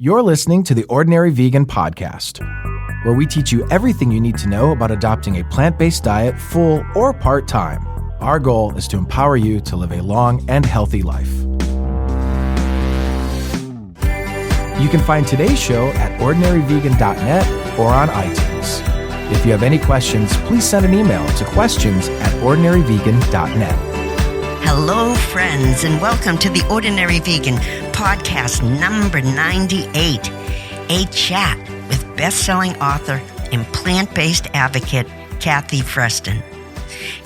You're listening to the Ordinary Vegan Podcast, where we teach you everything you need to know about adopting a plant-based diet full or part-time. Our goal is to empower you to live a long and healthy life. You can find today's show at ordinaryvegan.net or on iTunes. If you have any questions, please send an email to questions@ordinaryvegan.net. Hello, friends, and welcome to the Ordinary Vegan Podcast number 98, a chat with best-selling author and plant-based advocate, Kathy Freston.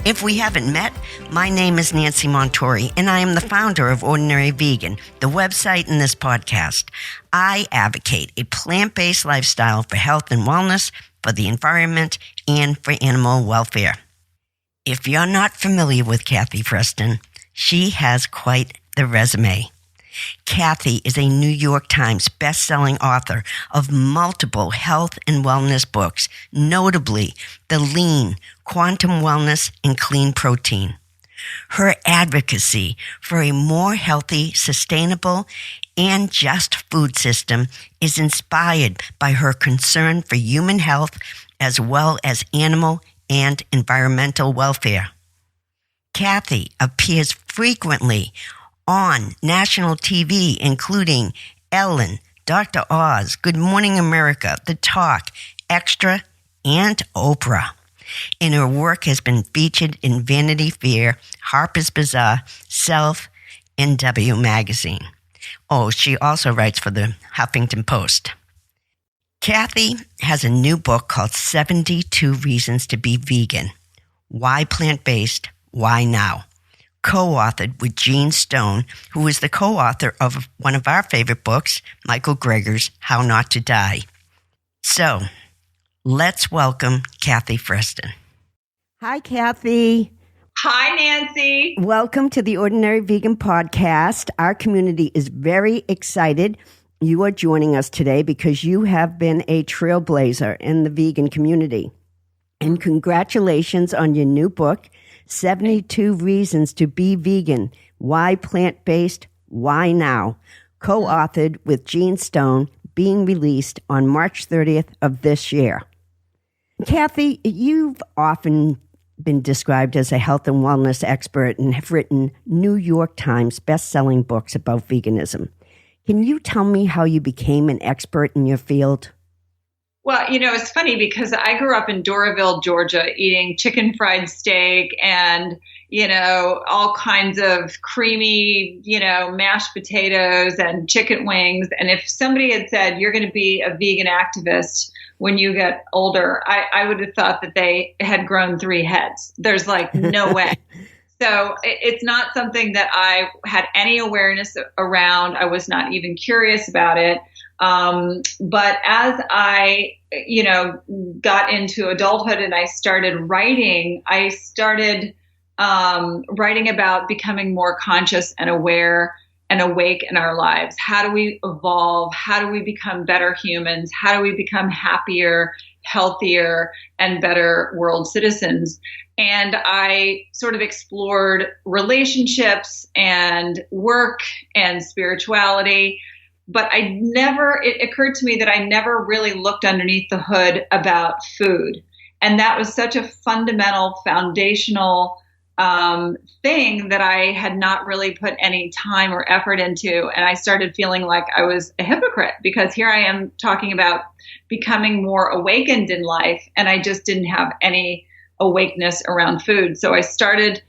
If we haven't met, my name is Nancy Montori, and I am the founder of Ordinary Vegan, the website in this podcast. I advocate a plant-based lifestyle for health and wellness, for the environment, and for animal welfare. If you're not familiar with Kathy Freston, she has quite the resume. Kathy is a New York Times best-selling author of multiple health and wellness books, notably The Lean, Quantum Wellness, and Clean Protein. Her advocacy for a more healthy, sustainable, and just food system is inspired by her concern for human health as well as animal and environmental welfare. Kathy appears frequently on national TV, including Ellen, Dr. Oz, Good Morning America, The Talk, Extra, and Oprah. And her work has been featured in Vanity Fair, Harper's Bazaar, Self, and W Magazine. Oh, she also writes for the Huffington Post. Kathy has a new book called 72 Reasons to be Vegan. Why Plant-Based? Why Now? Co-authored with Gene Stone, who is the co-author of one of our favorite books, Michael Greger's How Not to Die. So, let's welcome Kathy Freston. Hi, Kathy. Hi, Nancy. Welcome to the Ordinary Vegan Podcast. Our community is very excited you are joining us today because you have been a trailblazer in the vegan community. And congratulations on your new book, 72 Reasons to be Vegan. Why Plant-Based? Why Now? Co-authored with Gene Stone, being released on March 30th of this year. Kathy, you've often been described as a health and wellness expert and have written New York Times best-selling books about veganism. Can you tell me how you became an expert in your field? Well, it's funny because I grew up in Doraville, Georgia, eating chicken fried steak and, all kinds of creamy, mashed potatoes and chicken wings. And if somebody had said, you're going to be a vegan activist when you get older, I would have thought that they had grown 3 heads. There's no way. So it's not something that I had any awareness around. I was not even curious about it. But as I, got into adulthood and I started writing, writing about becoming more conscious and aware and awake in our lives. How do we evolve? How do we become better humans? How do we become happier, healthier, and better world citizens? And I sort of explored relationships and work and spirituality. But it occurred to me that I never really looked underneath the hood about food. And that was such a fundamental, foundational thing that I had not really put any time or effort into. And I started feeling like I was a hypocrite because here I am talking about becoming more awakened in life. And I just didn't have any awakeness around food. So I started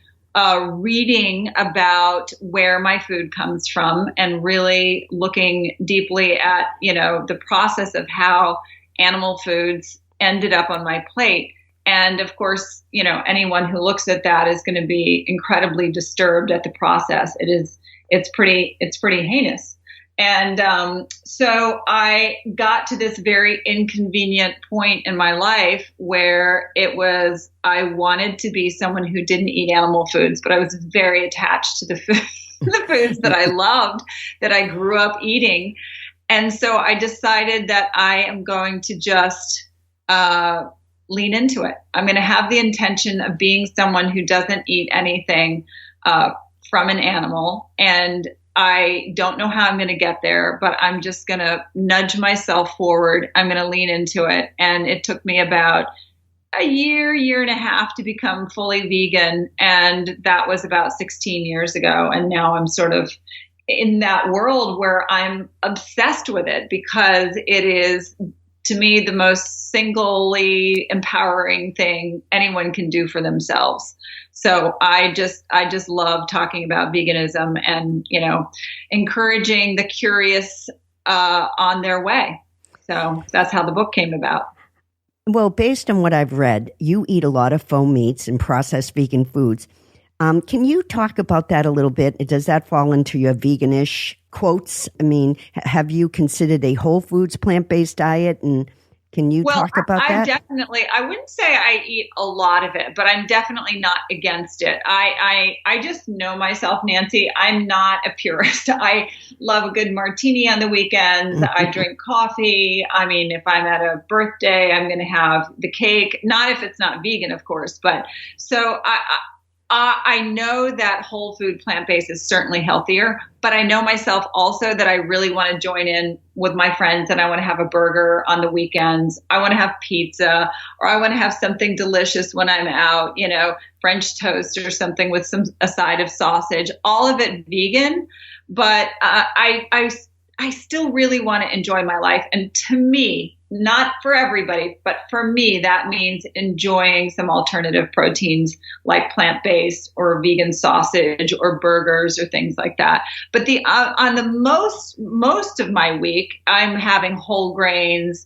reading about where my food comes from and really looking deeply at, the process of how animal foods ended up on my plate. And of course, anyone who looks at that is going to be incredibly disturbed at the process. It's pretty heinous. And so I got to this very inconvenient point in my life where I wanted to be someone who didn't eat animal foods, but I was very attached to the foods that I loved, that I grew up eating. And so I decided that I am going to just lean into it. I'm going to have the intention of being someone who doesn't eat anything from an animal and I don't know how I'm going to get there, but I'm just going to nudge myself forward. I'm going to lean into it. And it took me about a year and a half to become fully vegan. And that was about 16 years ago. And now I'm sort of in that world where I'm obsessed with it because it is, to me, the most singly empowering thing anyone can do for themselves. So I just love talking about veganism and, encouraging the curious on their way. So that's how the book came about. Well, based on what I've read, you eat a lot of faux meats and processed vegan foods. Can you talk about that a little bit? Does that fall into your veganish quotes? I mean, have you considered a whole foods plant-based diet? And can you talk about that? I wouldn't say I eat a lot of it, but I'm definitely not against it. I just know myself, Nancy. I'm not a purist. I love a good martini on the weekends. I drink coffee. I mean, if I'm at a birthday, I'm going to have the cake. Not if it's not vegan, of course. But so I know that whole food plant-based is certainly healthier, but I know myself also that I really want to join in with my friends and I want to have a burger on the weekends. I want to have pizza, or I want to have something delicious when I'm out, French toast or something with a side of sausage, all of it vegan. But I still really want to enjoy my life. And to me, not for everybody, but for me, that means enjoying some alternative proteins like plant-based or vegan sausage or burgers or things like that. But on the most of my week, I'm having whole grains,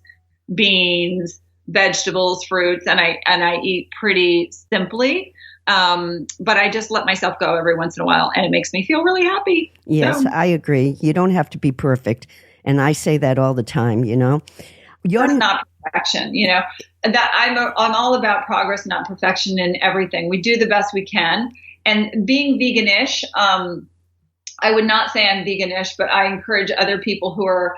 beans, vegetables, fruits, and I eat pretty simply. But I just let myself go every once in a while, and it makes me feel really happy. Yes, I agree. You don't have to be perfect. And I say that all the time, You're not perfection, that I'm all about progress, not perfection in everything. We do the best we can. And being veganish, I would not say I'm veganish, but I encourage other people who are,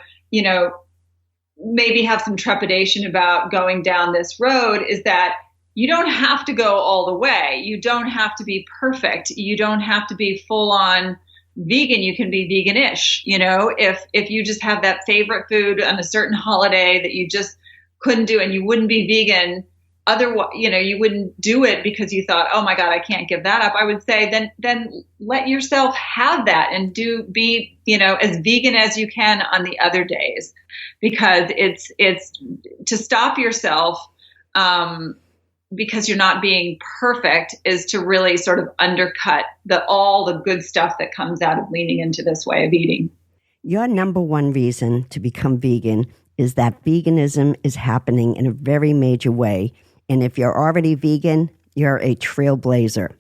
maybe have some trepidation about going down this road, is that you don't have to go all the way. You don't have to be perfect. You don't have to be full on vegan. You can be veganish. If you just have that favorite food on a certain holiday that you just couldn't do, and you wouldn't be vegan otherwise, you wouldn't do it because you thought, oh my God, I can't give that up. I would say then let yourself have that and be as vegan as you can on the other days, because it's to stop yourself, because you're not being perfect, is to really sort of undercut all the good stuff that comes out of leaning into this way of eating. Your number one reason to become vegan is that veganism is happening in a very major way. And if you're already vegan, you're a trailblazer.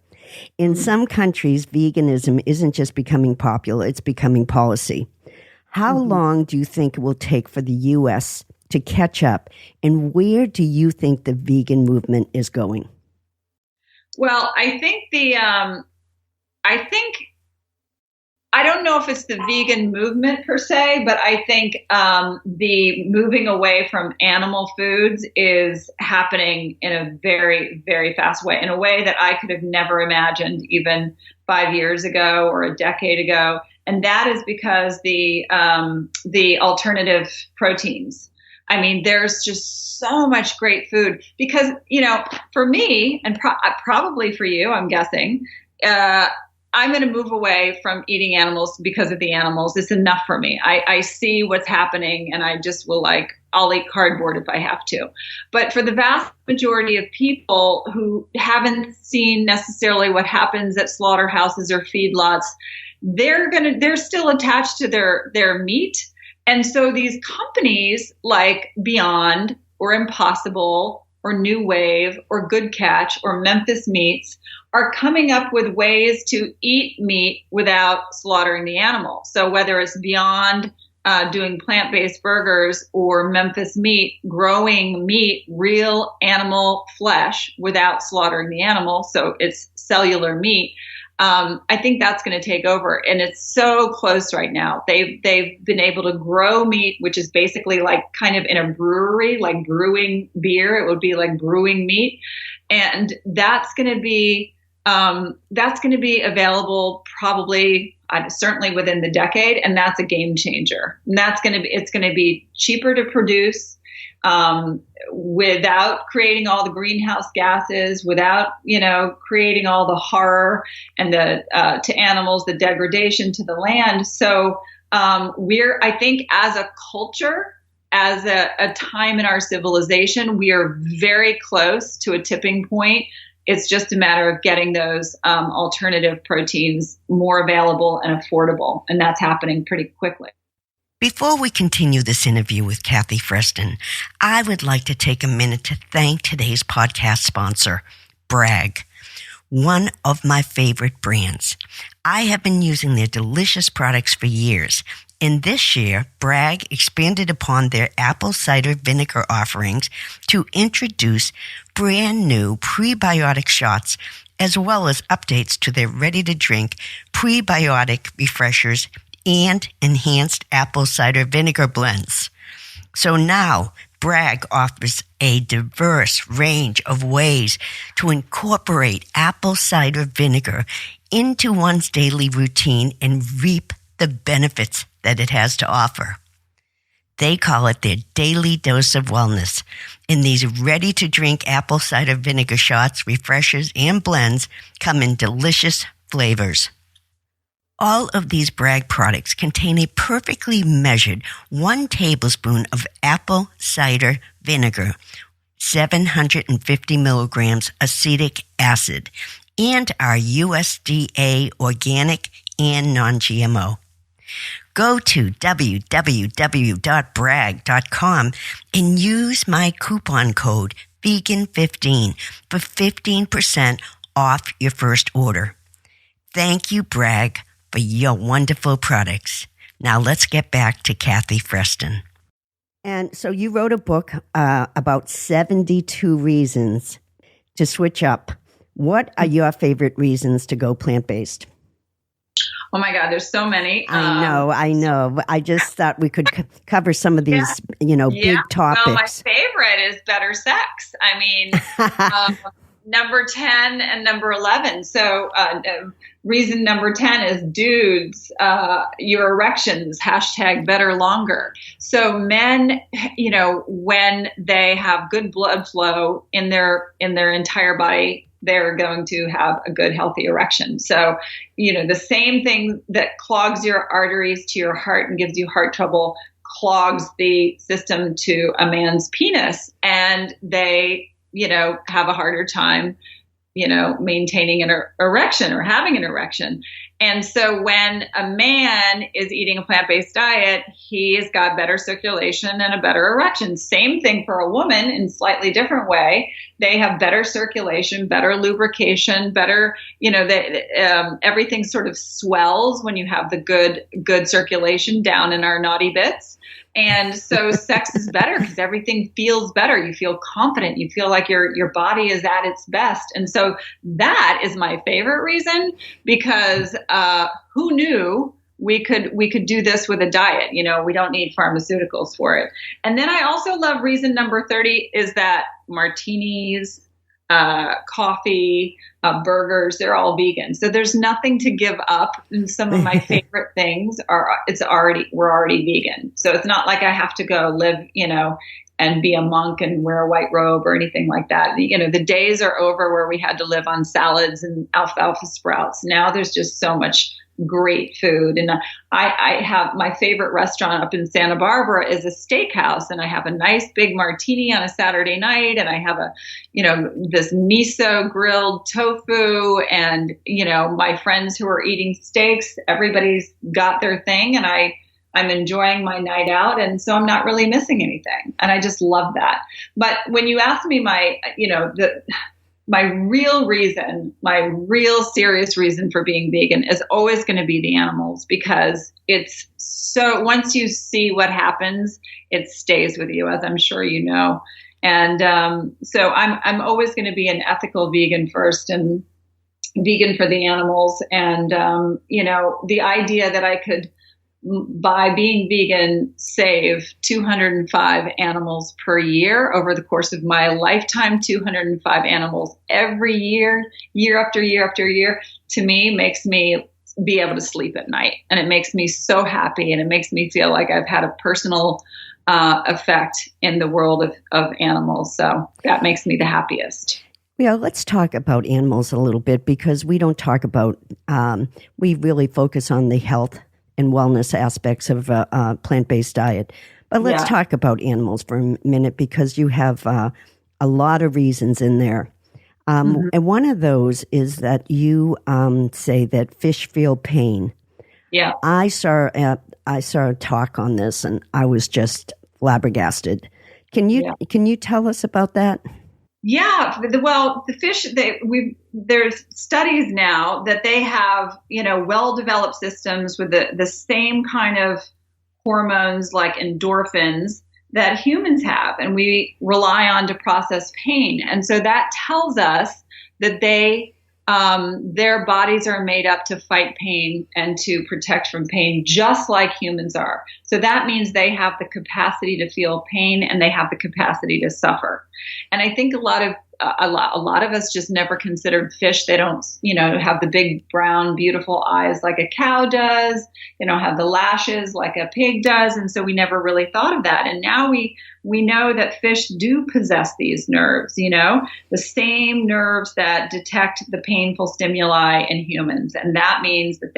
In some countries, veganism isn't just becoming popular, it's becoming policy. How long do you think it will take for the U.S. to catch up, and where do you think the vegan movement is going? Well, I think I don't know if it's the vegan movement per se, but I think the moving away from animal foods is happening in a very, very fast way, in a way that I could have never imagined even 5 years ago or a decade ago. And that is because the alternative proteins. I mean, there's just so much great food because, for me and probably for you, I'm guessing, I'm going to move away from eating animals because of the animals. It's enough for me. I see what's happening and I just I'll eat cardboard if I have to. But for the vast majority of people who haven't seen necessarily what happens at slaughterhouses or feedlots, they're still attached to their meat. And so these companies like Beyond or Impossible or New Wave or Good Catch or Memphis Meats are coming up with ways to eat meat without slaughtering the animal. So whether it's Beyond doing plant-based burgers or Memphis Meat growing meat, real animal flesh without slaughtering the animal, so it's cellular meat, I think that's going to take over. And it's so close right now. They've been able to grow meat, which is basically like kind of in a brewery, like brewing beer. It would be like brewing meat. And that's going to be available probably certainly within the decade, and that's a game changer. And it's going to be cheaper to produce, without creating all the greenhouse gases, without, creating all the horror and to animals, the degradation to the land. So, I think as a culture, as a time in our civilization, we are very close to a tipping point. It's just a matter of getting those alternative proteins more available and affordable, and that's happening pretty quickly. Before we continue this interview with Kathy Freston, I would like to take a minute to thank today's podcast sponsor, Bragg, one of my favorite brands. I have been using their delicious products for years. And this year, Bragg expanded upon their apple cider vinegar offerings to introduce brand new prebiotic shots, as well as updates to their ready-to-drink prebiotic refreshers and enhanced apple cider vinegar blends. So now, Bragg offers a diverse range of ways to incorporate apple cider vinegar into one's daily routine and reap the benefits that it has to offer. They call it their daily dose of wellness. And these ready-to-drink apple cider vinegar shots, refreshers, and blends come in delicious flavors. All of these Bragg products contain a perfectly measured 1 tablespoon of apple cider vinegar, 750 milligrams acetic acid, and are USDA organic and non-GMO. Go to www.bragg.com and use my coupon code VEGAN15 for 15% off your first order. Thank you, Bragg, for your wonderful products. Now let's get back to Kathy Freston. And so you wrote a book about 72 reasons to switch up. What are your favorite reasons to go plant-based? Oh my God, there's so many. I know. I just thought we could cover some of these, big topics. Well, my favorite is better sex. I mean, number 10 and number 11. So reason number 10 is dudes, your erections, #better longer. So men, when they have good blood flow in their entire body, they're going to have a good, healthy erection. So, the same thing that clogs your arteries to your heart and gives you heart trouble clogs the system to a man's penis. And they, have a harder time, maintaining an erection or having an erection. And so when a man is eating a plant-based diet, he's got better circulation and a better erection. Same thing for a woman in a slightly different way. They have better circulation, better lubrication, better, everything sort of swells when you have the good circulation down in our naughty bits. And so sex is better because everything feels better. You feel confident. You feel like your body is at its best. And so that is my favorite reason, because who knew we could do this with a diet? We don't need pharmaceuticals for it. And then I also love reason number 30 is that martinis, coffee, burgers, they're all vegan. So there's nothing to give up. And some of my favorite things we're already vegan. So it's not like I have to go live, and be a monk and wear a white robe or anything like that. The days are over where we had to live on salads and alfalfa sprouts. Now there's just so much great food. And I have my favorite restaurant up in Santa Barbara is a steakhouse, and I have a nice big martini on a Saturday night, and I have this miso grilled tofu, and my friends who are eating steaks, everybody's got their thing, and I'm enjoying my night out, and so I'm not really missing anything, and I just love that. But when you ask me my real serious reason for being vegan is always going to be the animals, because it's so, once you see what happens, it stays with you, as I'm sure you know. And so I'm always going to be an ethical vegan first, and vegan for the animals. And, the idea that I could, by being vegan, save 205 animals per year over the course of my lifetime, 205 animals every year, year after year after year, to me makes me be able to sleep at night. And it makes me so happy, and it makes me feel like I've had a personal effect in the world of animals. So that makes me the happiest. Yeah, let's talk about animals a little bit, because we don't talk about, we really focus on the health and wellness aspects of a plant-based diet. But let's talk about animals for a minute, because you have a lot of reasons in there. And one of those is that you say that fish feel pain. Yeah. I saw a talk on this, and I was just flabbergasted. Can you tell us about that? Yeah, well, the fish, there's studies now that they have, well-developed systems with the same kind of hormones like endorphins that humans have, and we rely on to process pain. And so that tells us that their bodies are made up to fight pain and to protect from pain, just like humans are. So that means they have the capacity to feel pain, and they have the capacity to suffer. And I think a lot of us just never considered fish. They don't, have the big brown, beautiful eyes like a cow does. They don't have the lashes like a pig does. And so we never really thought of that. And now we know that fish do possess these nerves, the same nerves that detect the painful stimuli in humans. And that means that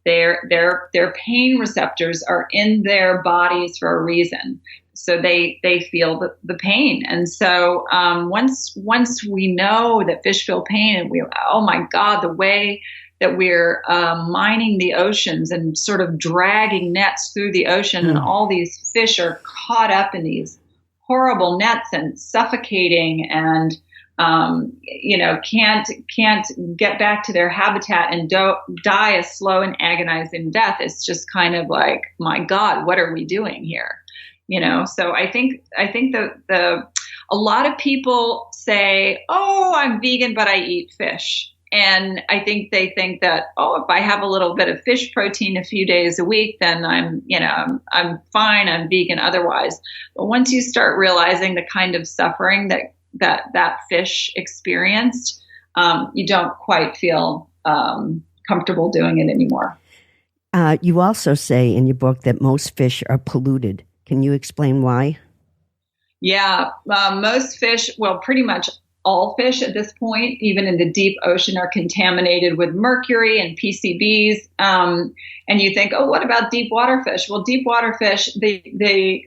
their pain receptors are in their bodies for a reason. So they feel the pain. And so once we know that fish feel pain, and oh my God, the way that we're mining the oceans and sort of dragging nets through the ocean, and all these fish are caught up in these horrible nets and suffocating, and can't get back to their habitat and die a slow and agonizing death. It's just kind of like, my God, what are we doing here? So I think that a lot of people say, oh, I'm vegan, but I eat fish. And I think they think that, oh, if I have a little bit of fish protein a few days a week, then I'm fine. I'm vegan otherwise. But once you start realizing the kind of suffering that fish experienced, you don't quite feel comfortable doing it anymore. You also say in your book that most fish are polluted. Can you explain why? Yeah, most fish, well, pretty much all fish at this point, even in the deep ocean, are contaminated with mercury and PCBs. And you think, oh, what about deep water fish? Well, deep water fish, they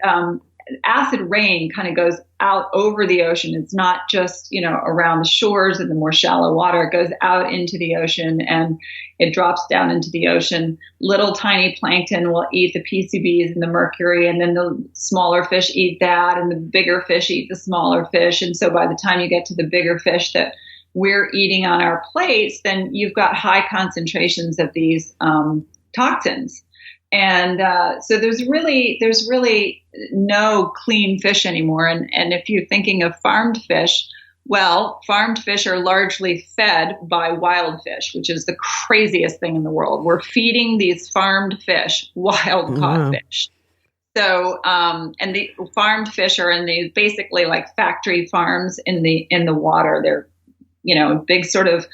acid rain kind of goes out over the ocean. It's not just, around the shores and the more shallow water. It goes out into the ocean, and it drops down into the ocean. Little tiny plankton will eat the PCBs and the mercury, and then the smaller fish eat that, and the bigger fish eat the smaller fish. And so by the time you get to the bigger fish that we're eating on our plates, then you've got high concentrations of these toxins. And so there's really no clean fish anymore. And if you're thinking of farmed fish, well, farmed fish are largely fed by wild fish, which is the craziest thing in the world. We're feeding these farmed fish wild caught fish. So, and the farmed fish are in these basically like factory farms in the water. They're, big sort of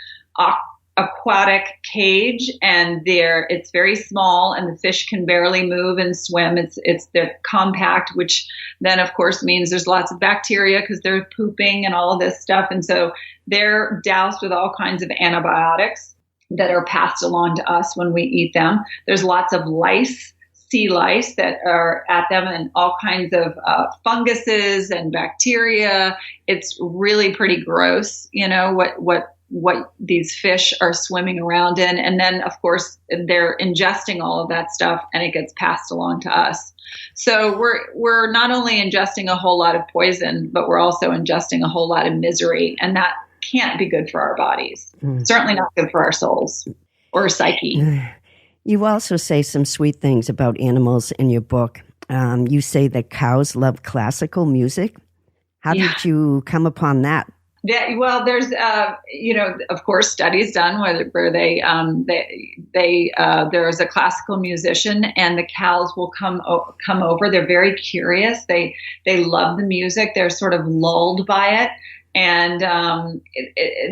aquatic cage, and it's very small, and the fish can barely move and swim. They're compact, which then of course means there's lots of bacteria because they're pooping and all of this stuff. And so they're doused with all kinds of antibiotics that are passed along to us when we eat them. There's lots of lice, sea lice that are at them, and all kinds of funguses and bacteria. It's really pretty gross, what these fish are swimming around in. And then, of course, they're ingesting all of that stuff, and it gets passed along to us. So we're not only ingesting a whole lot of poison, but we're also ingesting a whole lot of misery, and that can't be good for our bodies. Certainly not good for our souls or psyche. You also say some sweet things about animals in your book. You say that cows love classical music. How did you come upon that? Yeah, well, there's, of course, studies done where there's a classical musician, and the cows will come over. They're very curious. They love the music. They're sort of lulled by it. And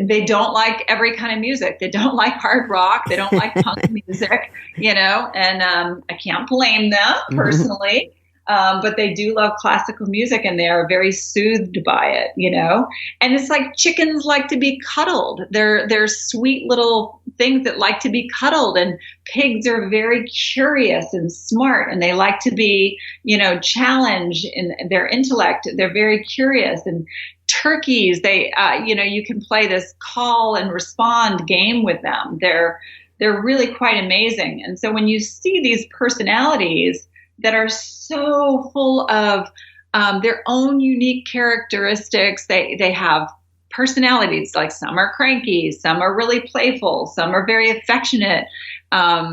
they don't like every kind of music. They don't like hard rock. They don't like punk music, and I can't blame them personally. But they do love classical music, and they are very soothed by it, And it's like chickens like to be cuddled. They're sweet little things that like to be cuddled, and pigs are very curious and smart, and they like to be, challenged in their intellect. They're very curious. And turkeys, they, you can play this call and respond game with them. They're really quite amazing. And so when you see these personalities that are so full of their own unique characteristics, they have personalities, like some are cranky, some are really playful, some are very affectionate.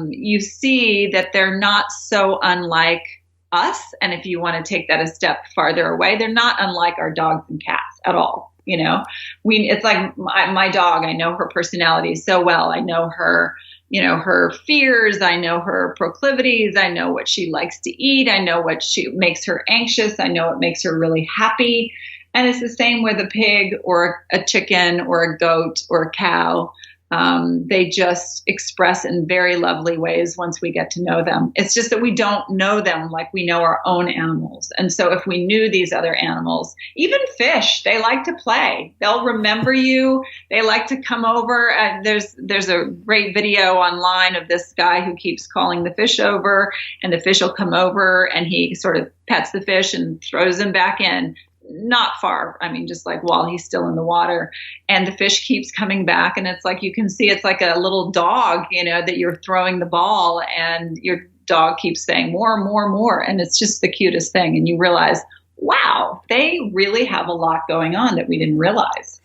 You see that they're not so unlike us. And if you want to take that a step farther away, they're not unlike our dogs and cats at all. It's like my dog, I know her personality so well. I know her, her fears. I know her proclivities. I know what she likes to eat. I know what makes her anxious. I know what makes her really happy. And it's the same with a pig or a chicken or a goat or a cow. They just express in very lovely ways once we get to know them. It's just that we don't know them like we know our own animals. And so if we knew these other animals, even fish, they like to play. They'll remember you. They like to come over. There's a great video online of this guy who keeps calling the fish over, and the fish will come over, and he sort of pets the fish and throws him back in. Not far. I mean, just like while he's still in the water, and the fish keeps coming back. And it's like, you can see it's like a little dog, that you're throwing the ball, and your dog keeps saying more, more, more. And it's just the cutest thing. And you realize, wow, they really have a lot going on that we didn't realize.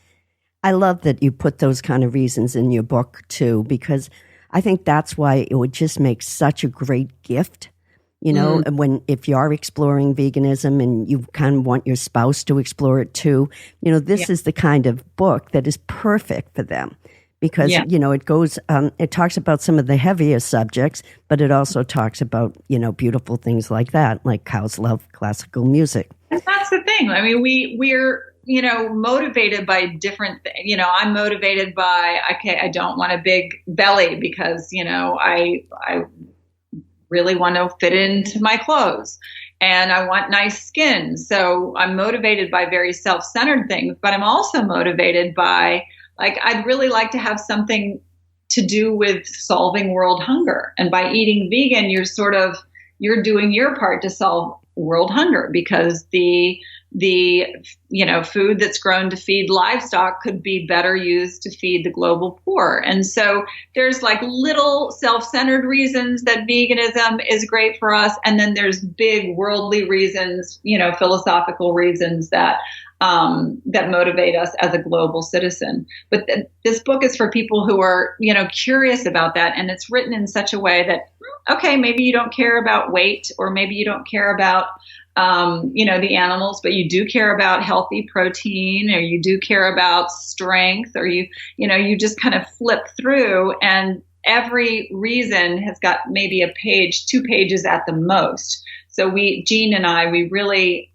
I love that you put those kind of reasons in your book too, because I think that's why it would just make such a great gift. If you're exploring veganism and you kind of want your spouse to explore it too, this is the kind of book that is perfect for them, because, it goes, it talks about some of the heavier subjects, but it also talks about, beautiful things like that, like cows love classical music. And that's the thing. I mean, we're motivated by different things. I'm motivated by, I don't want a big belly because, I really want to fit into my clothes, and I want nice skin. So I'm motivated by very self-centered things, but I'm also motivated by, I'd really like to have something to do with solving world hunger. And by eating vegan, you're doing your part to solve world hunger, because the food that's grown to feed livestock could be better used to feed the global poor. And so there's little self-centered reasons that veganism is great for us. And then there's big worldly reasons, philosophical reasons that motivate us as a global citizen. But this book is for people who are, curious about that. And it's written in such a way that, okay, maybe you don't care about weight, or maybe you don't care about, the animals, but you do care about healthy protein, or you do care about strength, or you just kind of flip through, and every reason has got maybe a page, 2 pages at the most. So Jean and I really,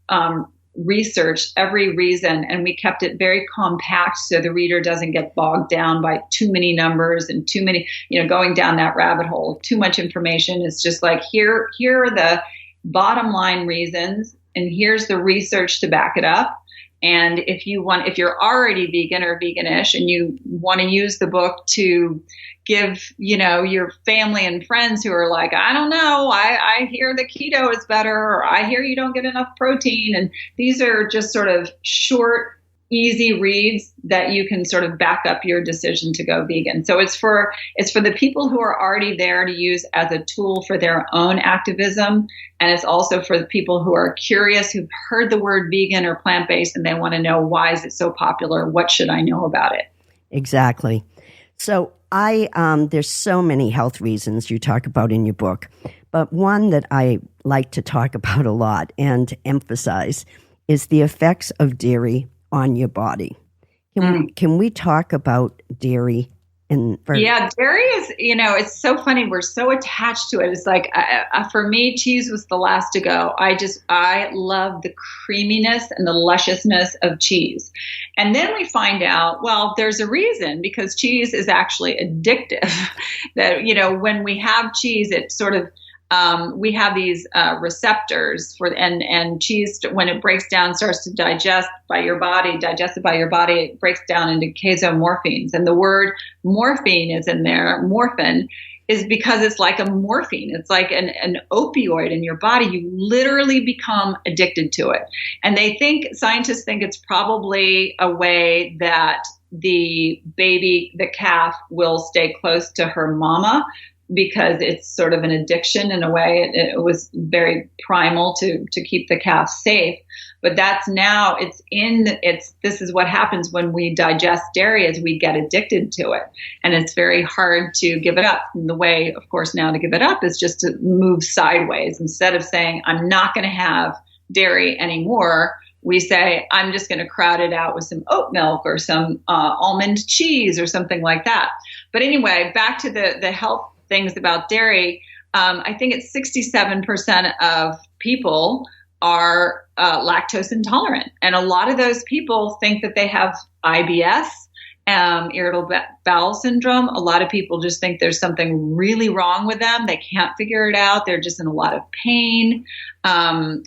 researched every reason, and we kept it very compact so the reader doesn't get bogged down by too many numbers and too many, going down that rabbit hole. Too much information. It's just like, here are the bottom line reasons, and here's the research to back it up. And if you're already vegan or veganish, and you want to use the book to give, your family and friends who are like, I don't know, I hear the keto is better, or I hear you don't get enough protein. And these are just sort of short, easy reads that you can sort of back up your decision to go vegan. So it's for the people who are already there to use as a tool for their own activism. And it's also for the people who are curious, who've heard the word vegan or plant-based, and they want to know, why is it so popular? What should I know about it? Exactly. So there's so many health reasons you talk about in your book, but one that I like to talk about a lot and emphasize is the effects of dairy on your body. Can we talk about dairy Yeah, dairy is, it's so funny. We're so attached to it. It's like, for me, cheese was the last to go. I love the creaminess and the lusciousness of cheese. And then we find out, well, there's a reason, because cheese is actually addictive. That, when we have cheese, it sort of, we have these receptors and cheese, when it breaks down, starts to digested by your body, it breaks down into casomorphines. And the word morphine is in there. Morphin is because it's like a morphine. It's like an opioid in your body. You literally become addicted to it. And scientists think it's probably a way that the calf will stay close to her mama, because it's sort of an addiction in a way. It was very primal to keep the calf safe. But this is what happens when we digest dairy, is we get addicted to it. And it's very hard to give it up. And the way, of course, now to give it up is just to move sideways. Instead of saying, I'm not going to have dairy anymore, we say, I'm just going to crowd it out with some oat milk or some almond cheese or something like that. But anyway, back to the health things about dairy. I think it's 67% of people are lactose intolerant. And a lot of those people think that they have IBS, irritable bowel syndrome. A lot of people just think there's something really wrong with them. They can't figure it out. They're just in a lot of pain. I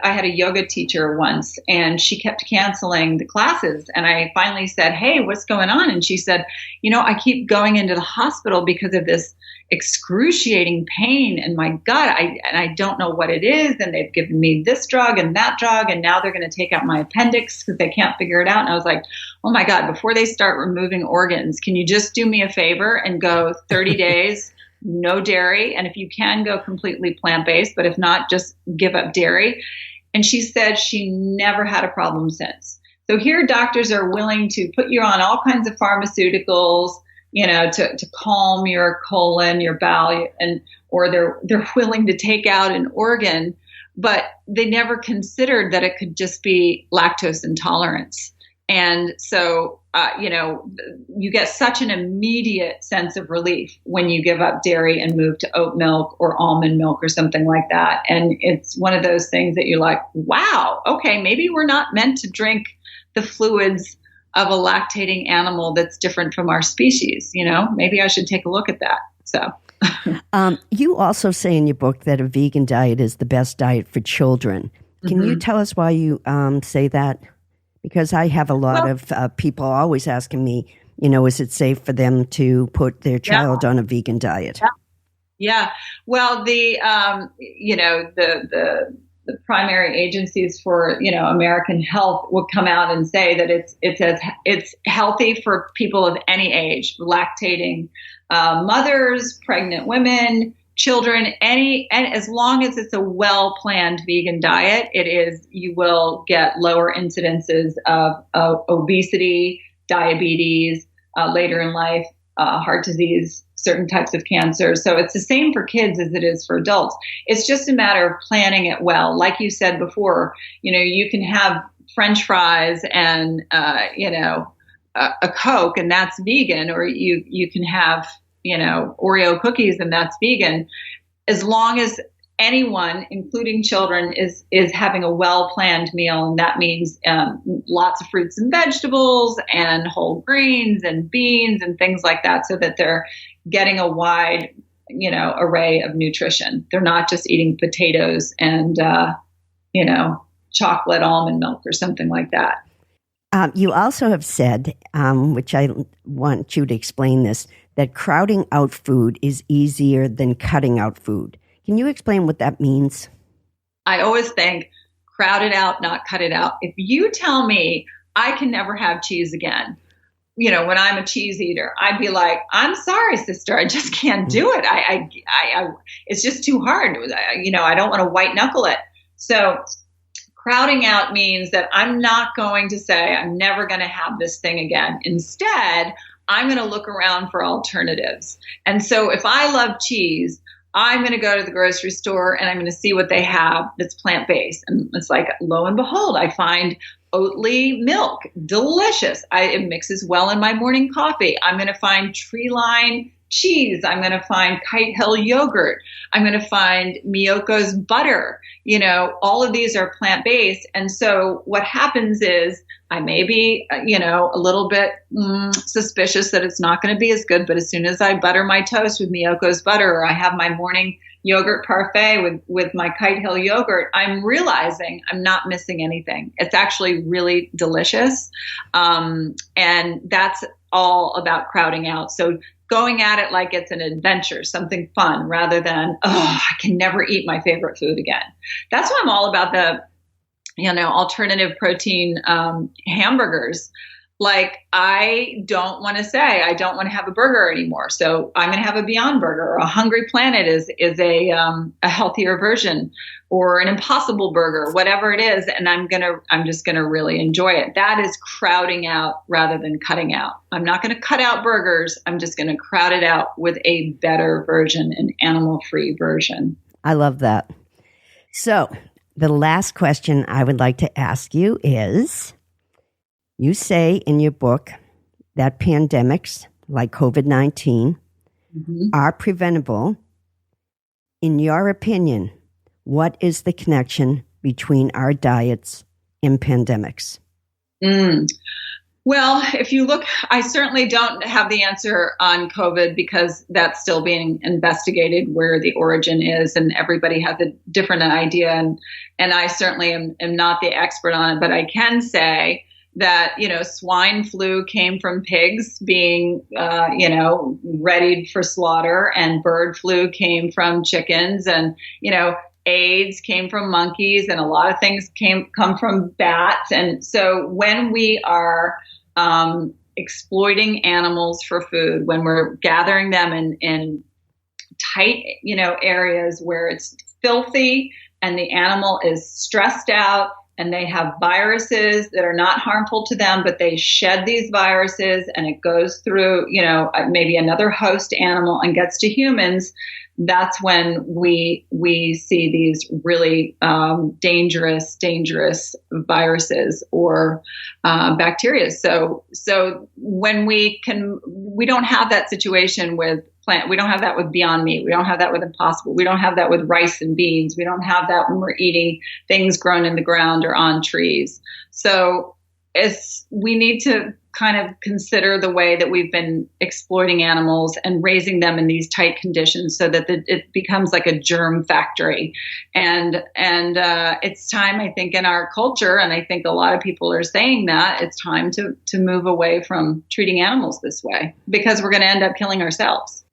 had a yoga teacher once, and she kept canceling the classes. And I finally said, hey, what's going on? And she said, I keep going into the hospital because of this excruciating pain in my gut. I don't know what it is. And they've given me this drug and that drug. And now they're going to take out my appendix because they can't figure it out. And I was like, oh my God, before they start removing organs, can you just do me a favor and go 30 days, no dairy? And if you can, go completely plant-based, but if not, just give up dairy. And she said she never had a problem since. So here doctors are willing to put you on all kinds of pharmaceuticals, to calm your colon, your bowel, or they're willing to take out an organ, but they never considered that it could just be lactose intolerance. And so, you get such an immediate sense of relief when you give up dairy and move to oat milk or almond milk or something like that. And it's one of those things that you're like, wow, okay, maybe we're not meant to drink the fluids of a lactating animal that's different from our species. Maybe I should take a look at that. So. You also say in your book that a vegan diet is the best diet for children. Can you tell us why you say that? Because I have a lot of people always asking me, is it safe for them to put their child on a vegan diet? Yeah. Well, the primary agencies for, American health will come out and say that it's healthy for people of any age, lactating mothers, pregnant women, children, and as long as it's a well-planned vegan diet, you will get lower incidences of obesity, diabetes, later in life, heart disease, certain types of cancer. So it's the same for kids as it is for adults. It's just a matter of planning it well. Like you said before, you can have French fries and, a Coke, and that's vegan, or you can have, Oreo cookies, and that's vegan, as long as anyone, including children, is having a well-planned meal. And that means lots of fruits and vegetables and whole grains and beans and things like that, so that they're getting a wide, array of nutrition. They're not just eating potatoes and, chocolate almond milk or something like that. You also have said, which I want you to explain this, that crowding out food is easier than cutting out food. Can you explain what that means? I always think crowd it out, not cut it out. If you tell me I can never have cheese again, when I'm a cheese eater, I'd be like, I'm sorry, sister, I just can't do it. I it's just too hard. I don't want to white knuckle it. So crowding out means that I'm not going to say I'm never going to have this thing again. Instead, I'm going to look around for alternatives. And so if I love cheese, I'm going to go to the grocery store and I'm going to see what they have that's plant-based. And it's like, lo and behold, I find Oatly milk, delicious. It mixes well in my morning coffee. I'm going to find tree-line cheese. I'm going to find Kite Hill yogurt. I'm going to find Miyoko's butter. All of these are plant-based. And so what happens is I may be, a little bit suspicious that it's not going to be as good. But as soon as I butter my toast with Miyoko's butter, or I have my morning yogurt parfait with my Kite Hill yogurt, I'm realizing I'm not missing anything. It's actually really delicious. And that's all about crowding out. So going at it like it's an adventure, something fun, rather than, I can never eat my favorite food again. That's why I'm all about the, alternative protein hamburgers. Like, I don't want to say I don't want to have a burger anymore. So I'm going to have a Beyond Burger, or a Hungry Planet is a healthier version, or an Impossible Burger, whatever it is. And I'm just going to really enjoy it. That is crowding out rather than cutting out. I'm not going to cut out burgers. I'm just going to crowd it out with a better version, an animal-free version. I love that. So the last question I would like to ask you is, you say in your book that pandemics like COVID-19 are preventable. In your opinion, what is the connection between our diets and pandemics? Well, if you look, I certainly don't have the answer on COVID, because that's still being investigated, where the origin is, and everybody has a different idea. And I certainly am not the expert on it, but I can say that, swine flu came from pigs being, readied for slaughter, and bird flu came from chickens, and, AIDS came from monkeys, and a lot of things come from bats. And so when we are exploiting animals for food, when we're gathering them in tight, areas where it's filthy and the animal is stressed out, and they have viruses that are not harmful to them, but they shed these viruses and it goes through, maybe another host animal and gets to humans, that's when we see these really dangerous viruses or bacteria. So when we don't have that situation with plant, we don't have that with Beyond Meat, we don't have that with Impossible, we don't have that with rice and beans, we don't have that when we're eating things grown in the ground or on trees. So we need to kind of consider the way that we've been exploiting animals and raising them in these tight conditions, so that it becomes like a germ factory. And it's time, I think, in our culture, and I think a lot of people are saying that it's time to move away from treating animals this way, because we're going to end up killing ourselves.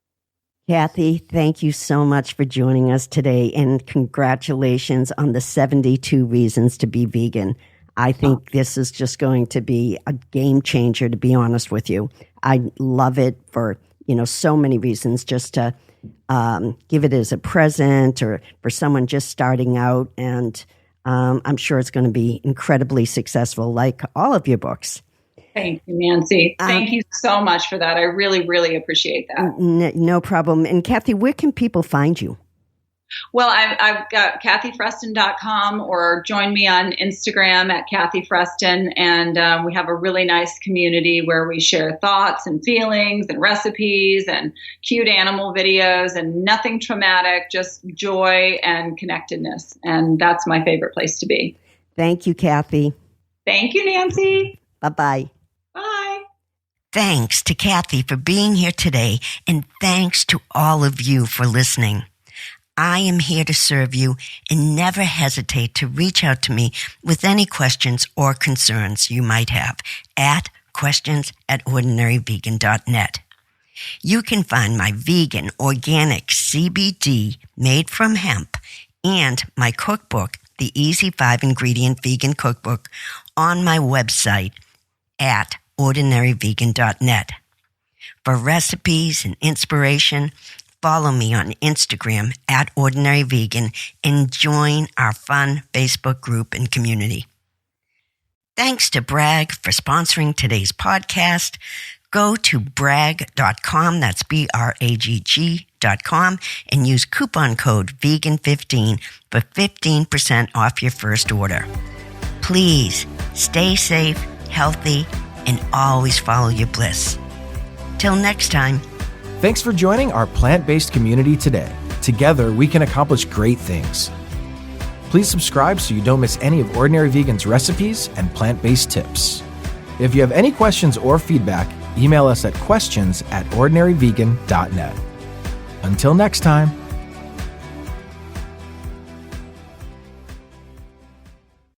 Kathy, thank you so much for joining us today, and congratulations on the 72 reasons to be vegan. I think this is just going to be a game changer, to be honest with you. I love it for, so many reasons, just to give it as a present, or for someone just starting out. And I'm sure it's going to be incredibly successful, like all of your books. Thank you, Nancy. Thank you so much for that. I really, really appreciate that. No problem. And Kathy, where can people find you? Well, I've got KathyFreston.com, or join me on Instagram at Kathy Freston. And we have a really nice community where we share thoughts and feelings and recipes and cute animal videos, and nothing traumatic, just joy and connectedness. And that's my favorite place to be. Thank you, Kathy. Thank you, Nancy. Bye-bye. Bye. Thanks to Kathy for being here today, and thanks to all of you for listening. I am here to serve you, and never hesitate to reach out to me with any questions or concerns you might have at questions@ordinaryvegan.net. You can find my vegan, organic CBD made from hemp and my cookbook, the Easy 5-Ingredient Vegan Cookbook, on my website at ordinaryvegan.net. For recipes and inspiration, follow me on Instagram at Ordinary Vegan, and join our fun Facebook group and community. Thanks to Bragg for sponsoring today's podcast. Go to bragg.com, that's BRAGG.com, and use coupon code VEGAN15 for 15% off your first order. Please stay safe, healthy, and always follow your bliss. Till next time. Thanks for joining our plant-based community today. Together, we can accomplish great things. Please subscribe so you don't miss any of Ordinary Vegan's recipes and plant-based tips. If you have any questions or feedback, email us at questions@ordinaryvegan.net. Until next time.